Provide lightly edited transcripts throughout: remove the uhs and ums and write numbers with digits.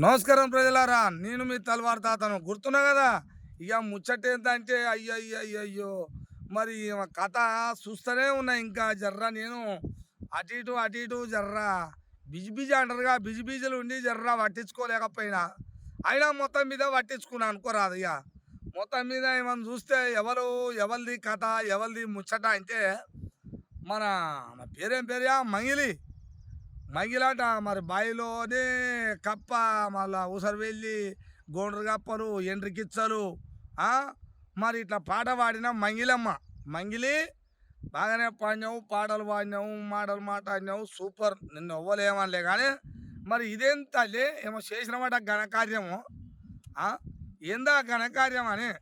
నమస్కారం ప్రజలారా, నేను మీ తలవారు తాతను గుర్తున్నా కదా. ఇక ముచ్చట ఏంటంటే అయ్యో మరి ఈమె కథ చూస్తూనే ఉన్నా. ఇంకా జర్రా నేను అటు ఇటు జర్రా బిజీ బిజీ అంటారుగా, బిజీ బిజీలు ఉండి జర్రా పట్టించుకోలేకపోయినా. అయినా మొత్తం మీద పట్టించుకున్నా అనుకోరాదు. ఇక మొత్తం మీద ఏమన్నా చూస్తే ఎవరిది కథ, ఎవరిది ముచ్చట అంటే మన మన పేరేం పేరు మంగిలి. మగిలాట మరి బావిలోనే కప్ప, మళ్ళా ఊసరు వెళ్ళి గోండ్రు కప్పలు, ఎండ్రికిచ్చలు, ఆ, మరి ఇట్లా పాట పాడిన మంగిలమ్మ. మంగిలి బాగానే పాడినావు, పాటలు పాడినావు, మాటలు మాట్లాడినావు, సూపర్. నిన్ను ఎవ్వలేమనలే కానీ మరి ఇదేం తల్లి ఏమో చేసినమాట ఘనకార్యము. ఆ, ఏందా ఘనకార్యం అని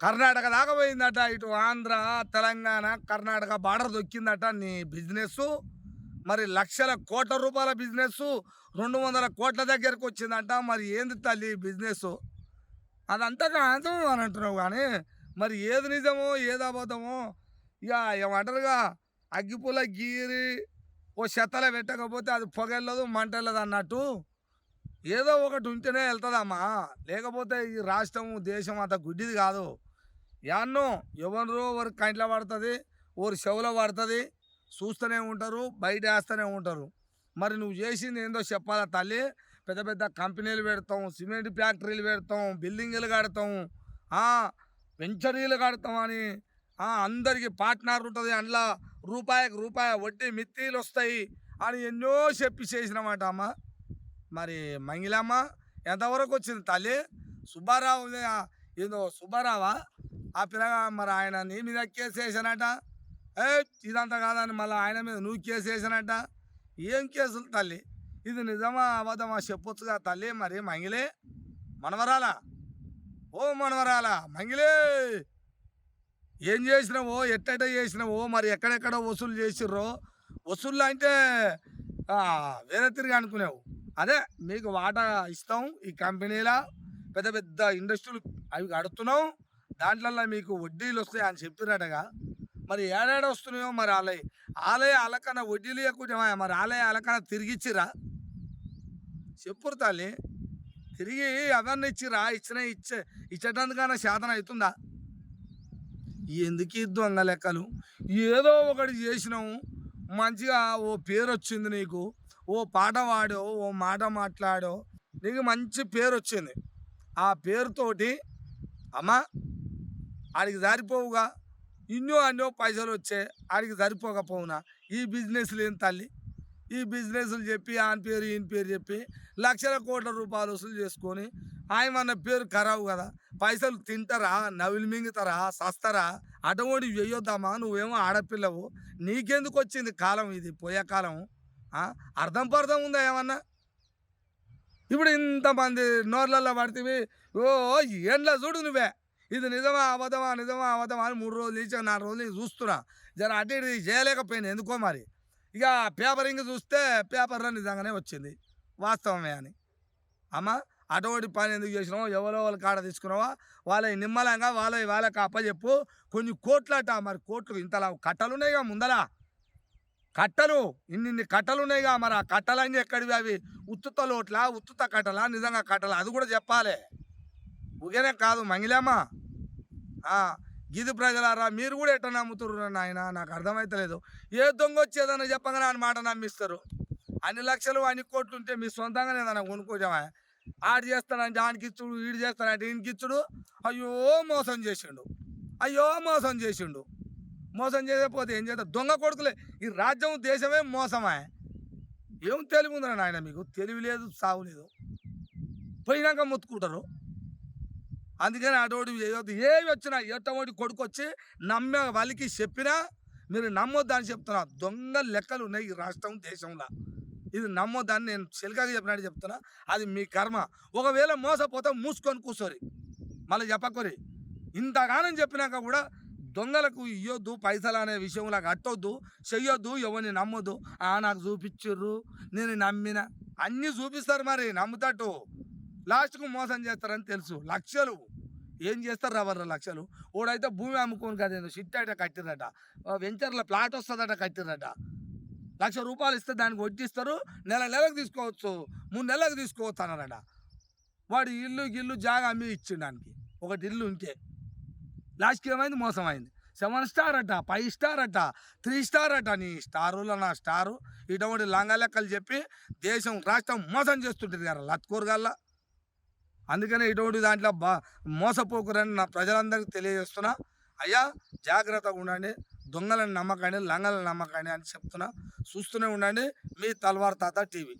కర్ణాటక దాకా పోయిందట. ఇటు ఆంధ్ర, తెలంగాణ, కర్ణాటక బార్డర్ దొక్కిందట నీ బిజినెస్. మరి లక్షల కోట్ల రూపాయల బిజినెస్ 200 కోట్ల దగ్గరకు వచ్చిందంట. మరి ఏంది తల్లి బిజినెస్? అదంతా కాదు అని అంటున్నావు కానీ మరి ఏది నిజమో ఏది అబద్ధమో ఇక ఏమంటారుగా, అగ్గిపుల్ల గీరి ఓ చెత్తల పెట్టకపోతే అది పొగెళ్ళదు, మంటెళ్ళదు అన్నట్టు ఏదో ఒకటి ఉంటేనే వెళ్తుందమ్మా. లేకపోతే ఈ రాష్ట్రం దేశం అంత గుడ్డిది కాదు. యాన్నో ఎవరో ఒకరి కంట్లో పడుతుంది, ఒకరి చెవులో పడుతుంది, చూస్తూనే ఉంటారు, బయట వేస్తూనే ఉంటారు. మరి నువ్వు చేసింది ఏందో చెప్పాలా తల్లి. పెద్ద పెద్ద కంపెనీలు పెడతాం, సిమెంట్ ఫ్యాక్టరీలు పెడతాం, బిల్డింగులు కడతాం, వెంచరీలు కడతాం అని అందరికీ పార్ట్నర్ ఉంటుంది, అందులో రూపాయికి రూపాయి వడ్డీ మిత్తిలు వస్తాయి అని ఎన్నో చెప్పి చేసినమాట అమ్మ. మరి మంగిలమ్మ ఎంతవరకు వచ్చింది తల్లి? సుబ్బారావు ఏదో సుబ్బారావా ఆ పిల్లగా, మరి ఆయన నీ మీద కేసు వేసానట. ఏ ఇదంతా కాదని మళ్ళీ ఆయన మీద నువ్వు కేసు వేసానట. ఏం కేసులు తల్లి? ఇది నిజమా అబద్ధమా చెప్పొచ్చుగా తల్లి. మరి మంగిలే మనవరాలా, ఓ మనవరాలా మంగిలే, ఏం చేసినావో, ఎట్టెట చేసినావో, మరి ఎక్కడెక్కడ వసూలు చేసిర్రో. వసూళ్ళు అంటే వేరే తిరిగి అనుకునేవు. అదే మీకు వాటా ఇస్తాం ఈ కంపెనీలా, పెద్ద పెద్ద ఇండస్ట్రీలు అవి కడుతున్నాం, దాంట్లో మీకు వడ్డీలు వస్తాయి అని చెప్పినట్టుగా. మరి ఏడాడ వస్తున్నాయో మరి ఆలయ అలకన వడ్డీలు ఎక్కువ, మరి ఆలయ అలకన తిరిగిచ్చిరా చెప్పురు తల్లి. తిరిగి అవన్నీ ఇచ్చిరా? ఇచ్చేటందుకన్నా శాతం అవుతుందా? ఎందుకు దొంగ లెక్కలు? ఏదో ఒకటి చేసినావు, మంచిగా ఓ పేరు వచ్చింది నీకు, ఓ పాట పాడో, ఓ మాట మాట్లాడో, నీకు మంచి పేరు వచ్చింది. ఆ పేరుతోటి అమ్మా ఆడికి సరిపోవుగా, అన్నో పైసలు వచ్చే ఆడికి సరిపోకపోవునా ఈ బిజినెస్లు ఏం తల్లి? ఈ బిజినెస్లు చెప్పి ఆయన పేరు ఈయన పేరు చెప్పి లక్షల కోట్ల రూపాయలు వసూలు చేసుకొని ఆయమన్న పేరు ఖరాబు కదా. పైసలు తింటారా, నవిలి మింగుతారా, సస్తారా? అటువంటి వెయ్యొద్దామా? నువ్వేమో ఆడపిల్లవు, నీకెందుకు వచ్చింది కాలం ఇది, పోయే కాలం. అర్థం పర్థం ఉందా ఏమన్నా? ఇప్పుడు ఇంతమంది నోర్లలో పడితే ఓ ఏండ్ల చూడు నువ్వే, ఇది నిజమా అబద్ధమా, నిజమా అబద్ధమా అని 3 రోజులు ఇచ్చి 4 రోజులు నుంచి చూస్తున్నా. జర అటు ఇటు చేయలేకపోయినా ఎందుకో మరి. ఇక పేపర్ ఇంక చూస్తే పేపర్లో నిజంగానే వచ్చింది వాస్తవమే అని. అమ్మ అటువంటి పని ఎందుకు చేసినావో, ఎవరో వాళ్ళ కాడ తీసుకున్నావా, వాళ్ళ నిమ్మలంగా వాళ్ళకి అప్పచెప్పు. కొన్ని కోట్లట, మరి కోట్లు ఇంతలా కట్టలు ఉన్నాయిగా ముందరా, కట్టలు ఇన్ని కట్టలు ఉన్నాయిగా. మరి ఆ కట్టలన్నీ ఎక్కడివి? అవి ఉత్తుత లోట్లా, ఉత్తుత కట్టలా, నిజంగా కట్టలా? అది కూడా చెప్పాలి. ఊగేనే కాదు మంగిలమ్మ. గిది ప్రజలారా, మీరు కూడా ఎట్లా నమ్ముతుర్రు నాయన? నాకు అర్థమవుతలేదు. ఏ దొంగ వచ్చేదన్నా చెప్పగానే ఆయన మాట నమ్మిస్తారు. అన్ని లక్షలు అన్ని కోట్లు ఉంటే మీ సొంతంగానే ఏదన్నా కొనుక్కోజామా? ఆడు చేస్తాడంటే ఆడికి ఇచ్చుడు, ఈడు చేస్తాడంటే ఈయనకి ఇచ్చుడు. అయ్యో మోసం చేసిండు, అయ్యో మోసం చేసిండు. మోసం చేయకపోతే ఏం చేస్తారు? దొంగ కొడుకులే. ఈ రాజ్యం దేశమే మోసమా? ఏం తెలివి ఉందా నాయన మీకు? తెలివి లేదు, సాగు లేదు, పోయినాక మొత్తుకుంటారు. అందుకని అటోటి చేయొద్దు. ఏవి వచ్చినా ఎట్టమోటి కొడుకు వచ్చి నమ్మే వాళ్ళకి చెప్పినా మీరు నమ్మొద్దని చెప్తున్నా. దొంగ లెక్కలు ఉన్నాయి ఈ రాష్ట్రం దేశంలో. ఇది నమ్మొద్దని నేను చిలకగా చెప్పినట్టు చెప్తున్నా. అది మీ కర్మ. ఒకవేళ మోసపోతే మూసుకొని కూర్చోరి, మళ్ళీ చెప్పకొరి. ఇంతగానం చెప్పినాక కూడా దొంగలకు ఇవ్వద్దు పైసలు అనే విషయంలో కట్టొద్దు, చెయ్యొద్దు, ఎవరిని నమ్మొద్దు. నాకు చూపించుర్రు, నేను నమ్మిన అన్నీ చూపిస్తారు, మరి నమ్ముతాటు లాస్ట్కు మోసం చేస్తారని తెలుసు. లక్షలు ఏం చేస్తారు రవర్ర లక్షలు? ఓడైతే భూమి అమ్ముకోని కదేందో సిట్ అట కట్టిరట, వెంచర్లో ప్లాట్ వస్తుందట కట్టిరట. రూ. 1,00,000 ఇస్తే దానికి వడ్డిస్తారు. నెలకు తీసుకోవచ్చు, 3 నెలలకు తీసుకోవచ్చు అన్నారట. వాడు ఇల్లు గిల్లు జాగా అమ్మి ఇచ్చిండు దానికి. ఒకటి ఇల్లు ఉంటే లాస్ట్‌కి ఏమైంది? మోసమైంది. 7 స్టార్ అట, 5 స్టార్ అట, 3 స్టార్ అట. నీ స్టారులో నా స్టారు. ఇటువంటి లంగా లెక్కలు చెప్పి దేశం, రాష్ట్రం మోసం చేస్తుంటుంది కదా లత్కోరగాళ్ళ. అందుకనే ఇటువంటి దాంట్లో మోసపోకురని నా ప్రజలందరికీ తెలియజేస్తున్నా. అయ్యా జాగ్రత్తగా ఉండండి, దొంగలను నమ్మకండి, లంగలను నమ్మకండి అని చెప్తున్నా. చూస్తూనే ఉండండి మీ తల్వార్ తాత టీవీ.